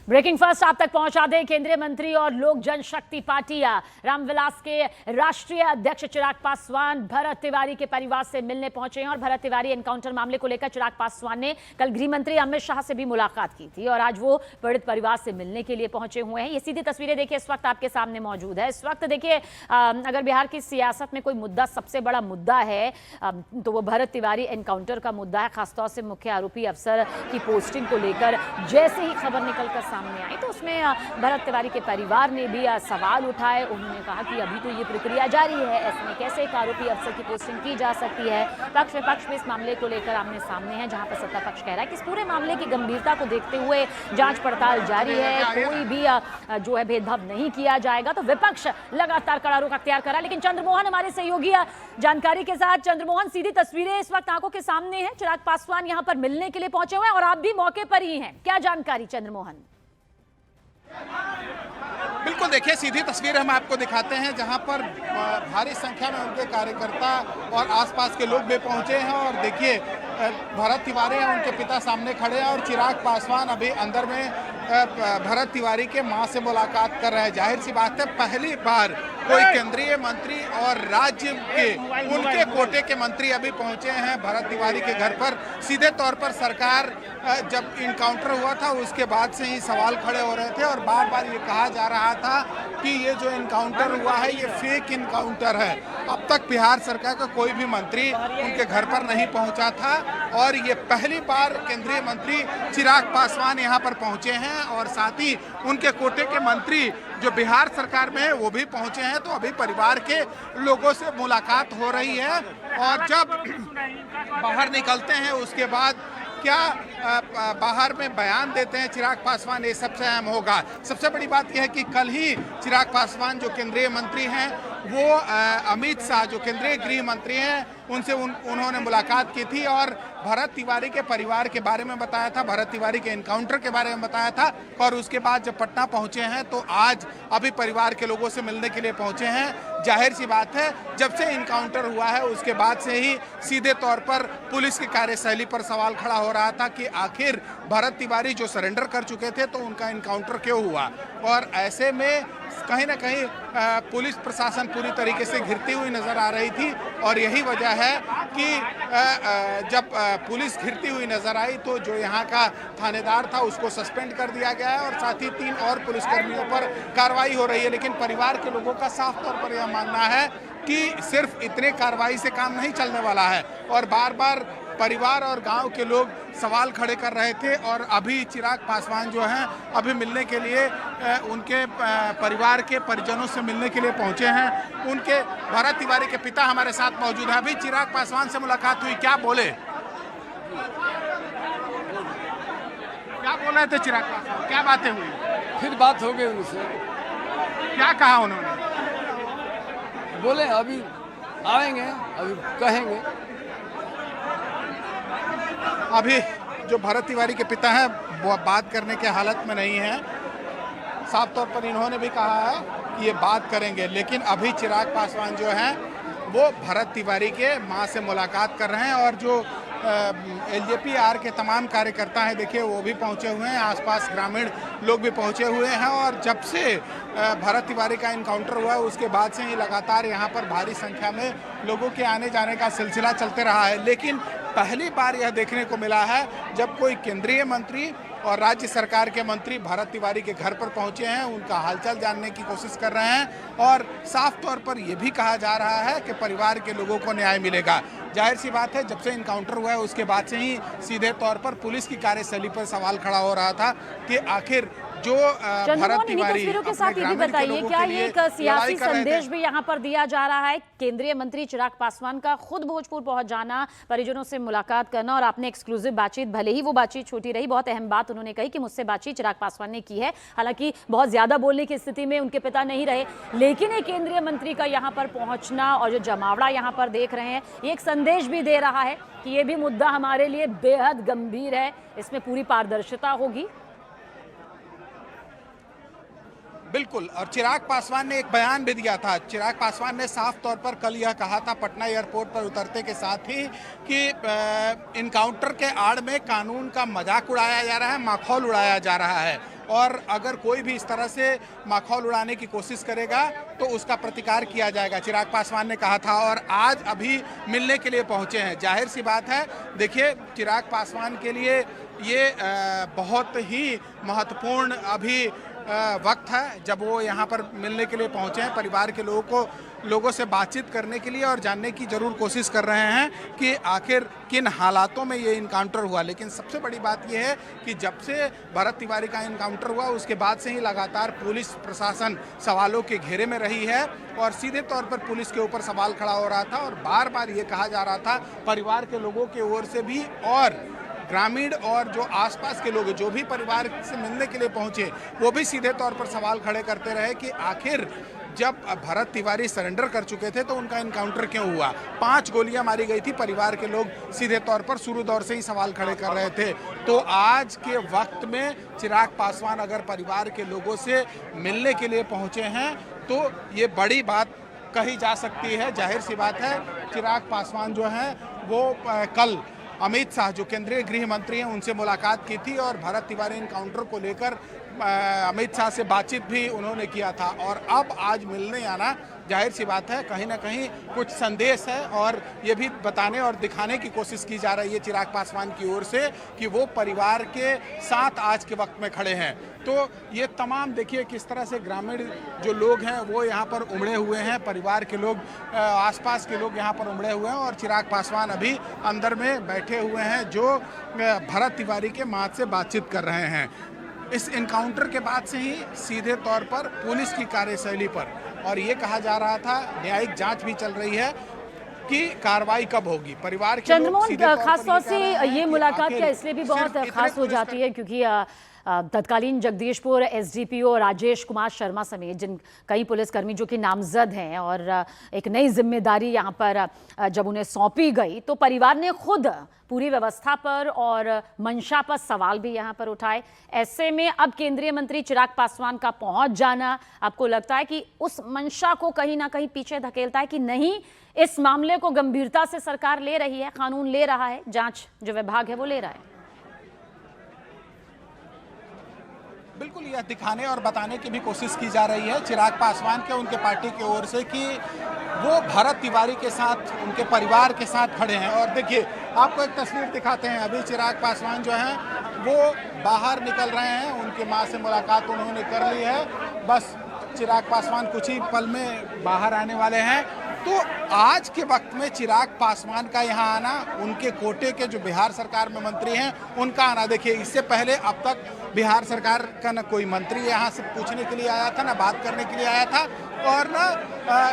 Breaking first आप तक पहुंचा दे। केंद्रीय मंत्री और लोक जनशक्ति पार्टी रामविलास के राष्ट्रीय अध्यक्ष चिराग पासवान भरत तिवारी के परिवार से मिलने पहुंचे हैं और भरत तिवारी एनकाउंटर मामले को लेकर चिराग पासवान ने कल गृह मंत्री अमित शाह से भी मुलाकात की थी और आज वो पीड़ित परिवार से मिलने के लिए पहुंचे हुए हैं। ये सीधी तस्वीरें देखिए इस वक्त आपके सामने मौजूद है। इस वक्त देखिए अगर बिहार की सियासत में कोई मुद्दा सबसे बड़ा मुद्दा है तो वो भरत तिवारी एनकाउंटर का मुद्दा है। खासतौर से मुख्य आरोपी अफसर की पोस्टिंग को लेकर जैसे ही खबर निकलकर सामने आई तो उसमें भरत तिवारी के परिवार ने भी सवाल उठाए। उन्होंने कहा कि अभी तो ये प्रक्रिया जारी है, ऐसे में कैसे एक आरोपी अफसर की पोस्टिंग की जा सकती है। पक्ष विपक्ष भी इस मामले को लेकर आमने सामने है, जहां पर सत्ता पक्ष कह रहा है कि इस पूरे मामले की गंभीरता को देखते हुए जांच पड़ताल जारी है, कोई भी जो है भेदभाव नहीं किया जाएगा। तो विपक्ष लगातार कड़ा रुख अख्तियार करा। लेकिन चंद्रमोहन हमारे सहयोगी जानकारी के साथ। चंद्रमोहन, सीधी तस्वीरें इस वक्त आंखों के सामने है। चिराग पासवान यहां पर मिलने के लिए पहुंचे हुए हैं और आप भी मौके पर ही हैं, क्या जानकारी चंद्रमोहन? बिल्कुल, देखिए सीधी तस्वीर हम आपको दिखाते हैं जहां पर भारी संख्या में उनके कार्यकर्ता और आसपास के लोग भी पहुंचे हैं। और देखिए भरत तिवारी हैं, उनके पिता सामने खड़े हैं और चिराग पासवान अभी अंदर में भरत तिवारी के मां से मुलाकात कर रहे हैं। जाहिर सी बात है, पहली बार कोई केंद्रीय मंत्री और राज्य के उनके कोटे के मंत्री अभी पहुंचे हैं भरत तिवारी के घर पर। सीधे तौर पर सरकार जब इनकाउंटर हुआ था उसके बाद से ही सवाल खड़े हो रहे थे और बार बार ये कहा जा रहा था कि ये जो इनकाउंटर हुआ है ये फेक इनकाउंटर है। अब तक बिहार सरकार का कोई भी मंत्री उनके घर पर नहीं पहुंचा था और ये पहली बार केंद्रीय मंत्री चिराग पासवान यहाँ पर पहुंचे हैं और साथ ही उनके कोटे के मंत्री जो बिहार सरकार में है वो भी पहुंचे हैं। तो अभी परिवार के लोगों से मुलाकात हो रही है और जब बाहर निकलते हैं उसके बाद क्या बाहर में बयान देते हैं चिराग पासवान, ये सबसे अहम होगा। सबसे बड़ी बात यह है कि कल ही चिराग पासवान जो केंद्रीय मंत्री हैं वो अमित शाह जो केंद्रीय गृह मंत्री हैं उनसे उन्होंने मुलाकात की थी और भरत तिवारी के परिवार के बारे में बताया था, भरत तिवारी के एनकाउंटर के बारे में बताया था। और उसके बाद जब पटना पहुंचे हैं तो आज अभी परिवार के लोगों से मिलने के लिए पहुंचे हैं। जाहिर सी बात है, जब से इनकाउंटर हुआ है उसके बाद से ही सीधे तौर पर पुलिस की कार्यशैली पर सवाल खड़ा हो रहा था कि आखिर भरत तिवारी जो सरेंडर कर चुके थे तो उनका इनकाउंटर क्यों हुआ। और ऐसे में कहीं ना कहीं पुलिस प्रशासन पूरी तरीके से घिरती हुई नजर आ रही थी और यही वजह है कि जब पुलिस घिरती हुई नजर आई तो जो यहाँ का थानेदार था उसको सस्पेंड कर दिया गया है और साथ ही 3 और पुलिसकर्मियों पर कार्रवाई हो रही है। लेकिन परिवार के लोगों का साफ तौर पर यह मानना है कि सिर्फ इतने कार्रवाई से काम नहीं चलने वाला है और बार बार परिवार और गांव के लोग सवाल खड़े कर रहे थे। और अभी चिराग पासवान जो हैं अभी मिलने के लिए उनके परिवार के परिजनों से मिलने के लिए पहुंचे हैं। उनके भरत तिवारी के पिता हमारे साथ मौजूद हैं। अभी चिराग पासवान से मुलाकात हुई, क्या बोले? क्या बोल रहे थे चिराग पासवान, क्या बातें हुई? फिर बात हो गई उनसे। क्या कहा उन्होंने? बोले अभी आएंगे, अभी कहेंगे। अभी जो भरत तिवारी के पिता हैं वो बात करने के हालत में नहीं है। साफ तौर पर इन्होंने भी कहा है कि ये बात करेंगे, लेकिन अभी चिराग पासवान जो हैं वो भरत तिवारी के मां से मुलाकात कर रहे हैं और जो एलजेपी-आर के तमाम कार्यकर्ता हैं देखिए वो भी पहुंचे हुए हैं, आसपास ग्रामीण लोग भी पहुंचे हुए हैं। और जब से भरत तिवारी का इनकाउंटर हुआ है उसके बाद से ही लगातार यहाँ पर भारी संख्या में लोगों के आने जाने का सिलसिला चलते रहा है। लेकिन पहली बार यह देखने को मिला है जब कोई केंद्रीय मंत्री और राज्य सरकार के मंत्री भरत तिवारी के घर पर पहुंचे हैं, उनका हालचाल जानने की कोशिश कर रहे हैं और साफ तौर पर यह भी कहा जा रहा है कि परिवार के लोगों को न्याय मिलेगा। जाहिर सी बात है, जब से इनकाउंटर हुआ है उसके बाद से ही सीधे तौर पर पुलिस की कार्यशैली पर सवाल खड़ा हो रहा था कि आखिर जो भरत तिवारी तस्वीरों के साथ ये भी बताइए, क्या ये एक सियासी संदेश भी यहाँ पर दिया जा रहा है? केंद्रीय मंत्री चिराग पासवान का खुद भोजपुर पहुंच जाना, परिजनों से मुलाकात करना और आपने एक्सक्लूसिव बातचीत, भले ही वो बातचीत छोटी रही, बहुत अहम बात उन्होंने कही कि मुझसे बातचीत चिराग पासवान ने की है। हालांकि बहुत ज्यादा बोलने की स्थिति में उनके पिता नहीं रहे, लेकिन एक केंद्रीय मंत्री का यहाँ पर पहुंचना और जो जमावड़ा यहाँ पर देख रहे हैं ये एक संदेश भी दे रहा है कि ये भी मुद्दा हमारे लिए बेहद गंभीर है, इसमें पूरी पारदर्शिता होगी। बिल्कुल, और चिराग पासवान ने एक बयान भी दिया था। चिराग पासवान ने साफ तौर पर कल यह कहा था पटना एयरपोर्ट पर उतरते के साथ ही कि इनकाउंटर के आड़ में कानून का मजाक उड़ाया जा रहा है, माखौल उड़ाया जा रहा है, और अगर कोई भी इस तरह से माखौल उड़ाने की कोशिश करेगा तो उसका प्रतिकार किया जाएगा, चिराग पासवान ने कहा था। और आज अभी मिलने के लिए पहुंचे हैं। जाहिर सी बात है, देखिए चिराग पासवान के लिए ये बहुत ही महत्वपूर्ण अभी वक्त है जब वो यहाँ पर मिलने के लिए पहुँचे हैं। परिवार के लोगों से बातचीत करने के लिए और जानने की ज़रूर कोशिश कर रहे हैं कि आखिर किन हालातों में ये इनकाउंटर हुआ। लेकिन सबसे बड़ी बात ये है कि जब से भरत तिवारी का इनकाउंटर हुआ उसके बाद से ही लगातार पुलिस प्रशासन सवालों के घेरे में रही है और सीधे तौर पर पुलिस के ऊपर सवाल खड़ा हो रहा था और बार बार ये कहा जा रहा था परिवार के लोगों की ओर से भी और ग्रामीण और जो आसपास के लोग जो भी परिवार से मिलने के लिए पहुंचे वो भी सीधे तौर पर सवाल खड़े करते रहे कि आखिर जब भरत तिवारी सरेंडर कर चुके थे तो उनका इनकाउंटर क्यों हुआ। 5 गोलियां मारी गई थी। परिवार के लोग सीधे तौर पर शुरू दौर से ही सवाल खड़े कर रहे थे। तो आज के वक्त में चिराग पासवान अगर परिवार के लोगों से मिलने के लिए पहुंचे हैं तो ये बड़ी बात कही जा सकती है। जाहिर सी बात है, चिराग पासवान जो हैं वो कल अमित शाह जो केंद्रीय गृह मंत्री हैं उनसे मुलाकात की थी और भरत तिवारी इनकाउंटर को लेकर अमित शाह से बातचीत भी उन्होंने किया था। और अब आज मिलने आना जाहिर सी बात है कहीं ना कहीं कुछ संदेश है और ये भी बताने और दिखाने की कोशिश की जा रही है चिराग पासवान की ओर से कि वो परिवार के साथ आज के वक्त में खड़े हैं। तो ये तमाम देखिए किस तरह से ग्रामीण जो लोग हैं वो यहाँ पर उमड़े हुए हैं, परिवार के लोग आसपास के लोग यहाँ पर उमड़े हुए हैं और चिराग पासवान अभी अंदर में बैठे हुए हैं जो भरत तिवारी के माँ से बातचीत कर रहे हैं। इस इनकाउंटर के बाद से ही सीधे तौर पर पुलिस की कार्यशैली पर और ये कहा जा रहा था न्यायिक जांच भी चल रही है कि कार्रवाई कब होगी। परिवार के चंद्रमोहन, खास तौर से ये मुलाकात क्या इसलिए भी बहुत खास हो जाती है क्योंकि तत्कालीन जगदीशपुर एसडीपीओ राजेश कुमार शर्मा समेत जिन कई पुलिसकर्मी जो कि नामजद हैं और एक नई जिम्मेदारी यहाँ पर जब उन्हें सौंपी गई तो परिवार ने खुद पूरी व्यवस्था पर और मंशा पर सवाल भी यहाँ पर उठाए। ऐसे में अब केंद्रीय मंत्री चिराग पासवान का पहुंच जाना आपको लगता है कि उस मंशा को कहीं ना कहीं पीछे धकेलता है कि नहीं, इस मामले को गंभीरता से सरकार ले रही है, कानून ले रहा है, जांच जो विभाग है वो ले रहा है? बिल्कुल यह दिखाने और बताने की भी कोशिश की जा रही है चिराग पासवान के उनके पार्टी की ओर से कि वो भरत तिवारी के साथ उनके परिवार के साथ खड़े हैं। और देखिए आपको एक तस्वीर दिखाते हैं। अभी चिराग पासवान जो हैं वो बाहर निकल रहे हैं, उनकी मां से मुलाकात उन्होंने कर ली है, बस चिराग पासवान कुछ ही पल में बाहर आने वाले हैं। तो आज के वक्त में चिराग पासवान का यहाँ आना, उनके कोटे के जो बिहार सरकार में मंत्री हैं उनका आना, देखिए इससे पहले अब तक बिहार सरकार का न कोई मंत्री यहाँ से पूछने के लिए आया था, ना बात करने के लिए आया था और ना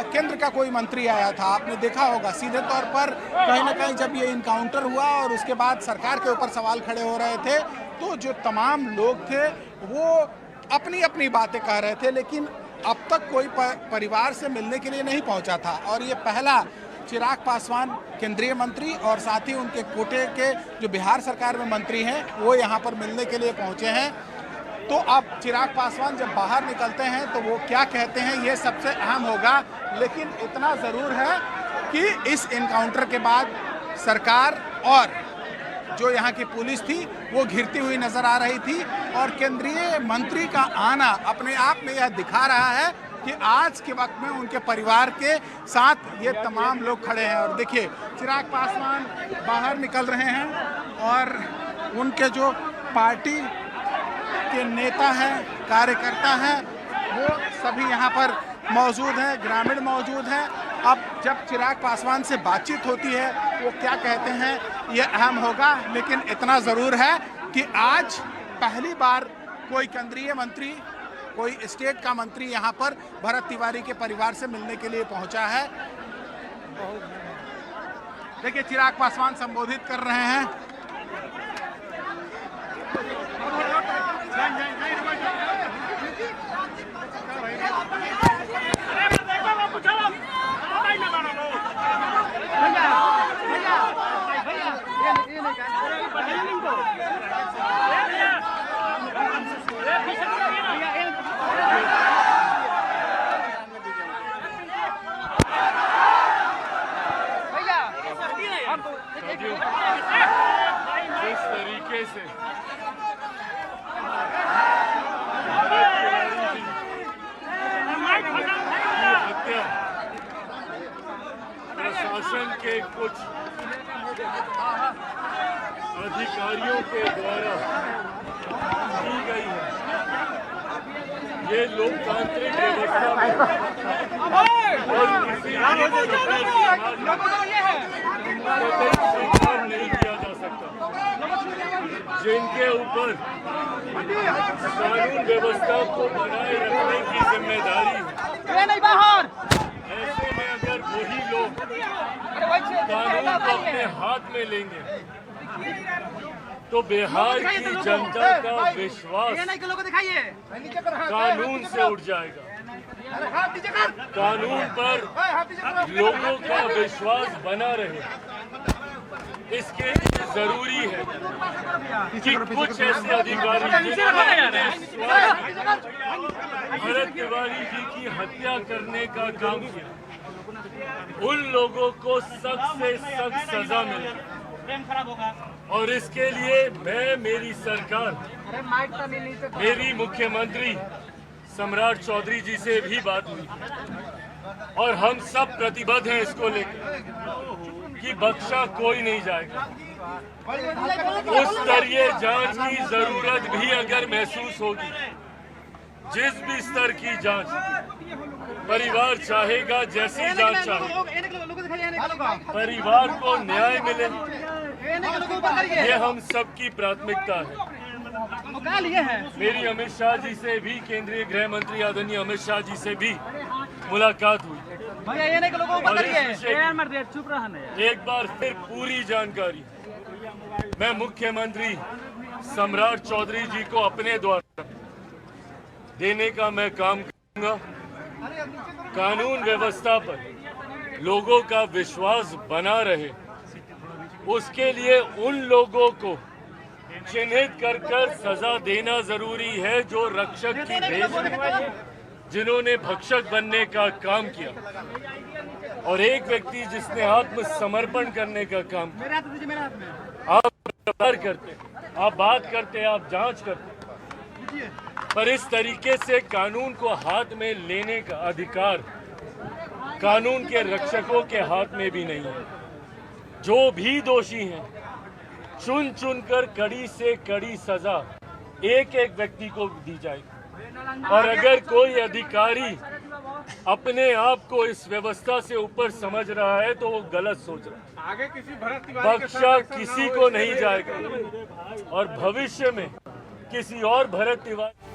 केंद्र का कोई मंत्री आया था। आपने देखा होगा सीधे तौर पर कहीं ना कहीं जब ये इनकाउंटर हुआ और उसके बाद सरकार के ऊपर सवाल खड़े हो रहे थे तो जो तमाम लोग थे वो अपनी अपनी बातें कह रहे थे, लेकिन अब तक कोई परिवार से मिलने के लिए नहीं पहुंचा था। और ये पहला चिराग पासवान केंद्रीय मंत्री और साथ ही उनके कोटे के जो बिहार सरकार में मंत्री हैं वो यहाँ पर मिलने के लिए पहुँचे हैं। तो अब चिराग पासवान जब बाहर निकलते हैं तो वो क्या कहते हैं ये सबसे अहम होगा। लेकिन इतना ज़रूर है कि इस इनकाउंटर के बाद सरकार और जो यहाँ की पुलिस थी वो घिरती हुई नजर आ रही थी और केंद्रीय मंत्री का आना अपने आप में यह दिखा रहा है कि आज के वक्त में उनके परिवार के साथ ये तमाम लोग खड़े हैं। और देखिए चिराग पासवान बाहर निकल रहे हैं और उनके जो पार्टी के नेता हैं, कार्यकर्ता हैं, वो सभी यहाँ पर मौजूद हैं, ग्रामीण मौजूद हैं। अब जब चिराग पासवान से बातचीत होती है वो क्या कहते हैं ये अहम होगा। लेकिन इतना ज़रूर है कि आज पहली बार कोई केंद्रीय मंत्री, कोई स्टेट का मंत्री यहाँ पर भरत तिवारी के परिवार से मिलने के लिए पहुँचा है। देखिए चिराग पासवान संबोधित कर रहे हैं। कुछ अधिकारियों के द्वारा की गई है। ये लोकतांत्रिक व्यवस्था में और किसी भी स्वीकार नहीं किया जा सकता। जिनके ऊपर कानून व्यवस्था को बनाए रखने की जिम्मेदारी है, ऐसे में अगर वही लोग कानून को अपने हाथ में लेंगे तो बिहार की जनता का विश्वास कानून से उठ जाएगा। कानून पर लोगों का विश्वास बना रहे, इसके लिए जरूरी है कि कुछ ऐसे अधिकारी जिन्होंने भरत तिवारी जी की हत्या करने का काम किया, उन लोगों को सख्त से सख्त सजा मिले। और इसके लिए मैं, मेरी सरकार, मेरी मुख्यमंत्री सम्राट चौधरी जी से भी बात हुई और हम सब प्रतिबद्ध हैं इसको लेकर कि बख्शा कोई नहीं जाएगा। उस स्तरीय जांच की जरूरत भी अगर महसूस होगी, जिस भी स्तर की जांच परिवार चाहेगा, जैसी जांच चाहे, परिवार को न्याय मिले, ये हम सबकी प्राथमिकता है। मेरी अमित शाह जी से भी, केंद्रीय गृह मंत्री आदरणीय अमित शाह जी से भी मुलाकात हुई और इस विषय की एक बार फिर पूरी जानकारी मैं मुख्यमंत्री सम्राट चौधरी जी को अपने द्वारा देने का मैं काम करूंगा। कानून व्यवस्था पर लोगों का विश्वास बना रहे, उसके लिए उन लोगों को चिन्हित कर सजा देना जरूरी है जो रक्षक की भेष में, जिन्होंने भक्षक बनने का काम किया, और एक व्यक्ति जिसने आत्मसमर्पण करने का काम किया। आप व्यवहार करते, आप बात करते, आप जांच करते, पर इस तरीके से कानून को हाथ में लेने का अधिकार कानून के रक्षकों के हाथ में भी नहीं है। जो भी दोषी हैं, चुन चुनकर कड़ी से कड़ी सजा एक एक व्यक्ति को दी जाएगी। और अगर कोई अधिकारी अपने आप को इस व्यवस्था से ऊपर समझ रहा है तो वो गलत सोच रहा है। आगे किसी भरत तिवारी बख्शा किसी को नहीं जाएगा और भविष्य में किसी और भरत तिवारी